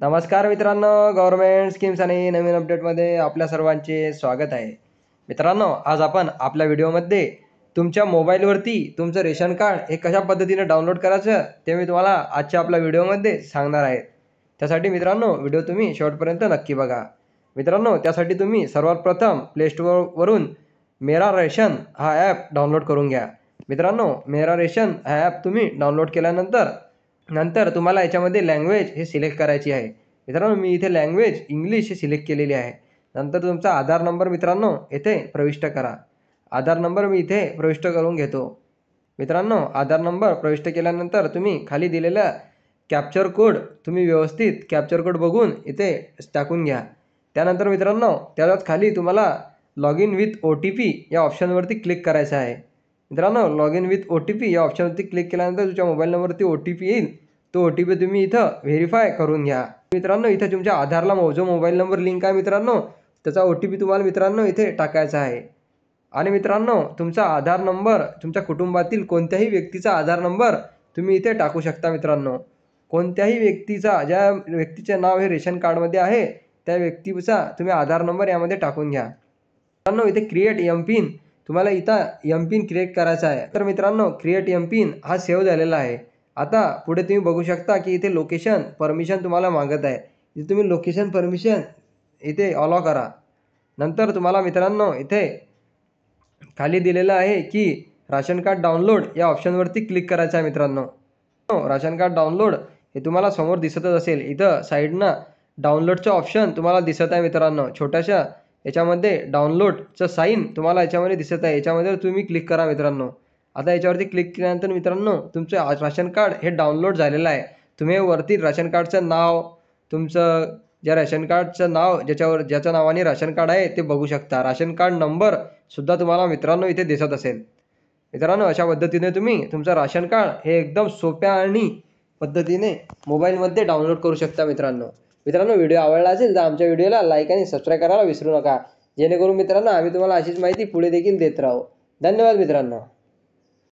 नमस्कार मित्रांनो, government schemes आणि नवीन अपडेटमध्ये आपल्या सर्वांचे स्वागत आहे. मित्रांनो, आज आपण आपल्या व्हिडिओमध्ये तुमच्या मोबाईलवरती तुमचं रेशन कार्ड हे कशा पद्धतीने डाउनलोड करायचं ते मी तुम्हाला आजच्या आपल्या व्हिडिओमध्ये सांगणार आहे. त्यासाठी मित्रांनो व्हिडिओ तुम्ही शेवटपर्यंत नक्की बघा. मित्रांनो, त्यासाठी तुम्ही सर्वात प्रथम प्ले स्टोअरवरून मेरा रेशन हा ॲप डाउनलोड करून घ्या. मित्रांनो, मेरा रेशन हा ॲप तुम्ही डाउनलोड केल्यानंतर तुम्हाला याच्यामध्ये लँग्वेज हे सिलेक्ट करायची आहे. मित्रांनो, मी इथे लँग्वेज इंग्लिश हे सिलेक्ट केलेली आहे. नंतर तुमचा आधार नंबर मित्रांनो येथे प्रविष्ट करा. आधार नंबर मी इथे प्रविष्ट करून घेतो. मित्रांनो, आधार नंबर प्रविष्ट केल्यानंतर तुम्ही खाली दिलेला कॅप्चर कोड तुम्ही व्यवस्थित कॅप्चर कोड बघून इथे टाकून घ्या. त्यानंतर मित्रांनो त्याच्याच खाली तुम्हाला लॉग इन विथ OTP या ऑप्शनवरती क्लिक करायचं आहे. मित्रांनो, लॉग इन विथ OTP या ऑप्शनवरती क्लिक केल्यानंतर तुमच्या मोबाईल नंबरवरती OTP येईल. तो OTP तुम्ही इथं व्हेरीफाय करून घ्या. मित्रांनो, इथे तुमच्या आधारला जो मोबाईल नंबर लिंक आहे मित्रांनो, त्याचा OTP तुम्हाला मित्रांनो इथे टाकायचा आहे. आणि मित्रांनो, तुमचा आधार नंबर तुमच्या कुटुंबातील कोणत्याही व्यक्तीचा आधार नंबर तुम्ही इथे टाकू शकता. मित्रांनो, कोणत्याही व्यक्तीचा, ज्या व्यक्तीचे नाव हे रेशन कार्डमध्ये आहे त्या व्यक्तीचा तुम्ही आधार नंबर यामध्ये टाकून घ्या. मित्रांनो, इथे क्रिएट एम-पिन तुम्हाला इथं एम-पिन क्रिएट करायचा आहे. तर मित्रांनो, क्रिएट एम-पिन हा सेव्ह झालेला आहे. आता पुढे तुम्ही बघू शकता की इथे लोकेशन परमिशन तुम्हाला मागत आहे. इथे तुम्ही लोकेशन परमिशन इथे अलाउ करा. नंतर तुम्हाला मित्रांनो इथे खाली दिलेलं आहे की राशन कार्ड डाउनलोड या ऑप्शनवरती क्लिक करायचं आहे. मित्रांनो, राशन कार्ड डाउनलोड हे तुम्हाला समोर दिसतच असेल. इथं साईडनं डाउनलोडचं ऑप्शन तुम्हाला दिसत आहे. मित्रांनो, छोट्याशा याच्यामध्ये डाउनलोडचं साईन तुम्हाला याच्यामध्ये दिसत आहे. याच्यामध्ये तुम्ही क्लिक करा. मित्रांनो, आता याच्यावरती क्लिक केल्यानंतर मित्रांनो तुमचं राशन कार्ड हे डाउनलोड झालेलं आहे. तुम्ही वरती राशन कार्डचं नाव, तुमचं ज्या राशन कार्डचं नाव ज्याच्या नावाने राशन कार्ड आहे ते बघू शकता. राशन कार्ड नंबर सुद्धा तुम्हाला मित्रांनो इथे दिसत असेल. मित्रांनो, अशा पद्धतीने तुम्ही तुमचं राशन कार्ड हे एकदम सोप्या आणि पद्धतीने मोबाईलमध्ये डाउनलोड करू शकता. मित्रांनो, व्हिडिओ आवडला असेल तर आमच्या व्हिडिओला लाईक आणि सबस्क्राईब करायला विसरू नका, जेणेकरून मित्रांनो आम्ही तुम्हाला अशीच माहिती पुढे देखील देत राहू. धन्यवाद मित्रांनो.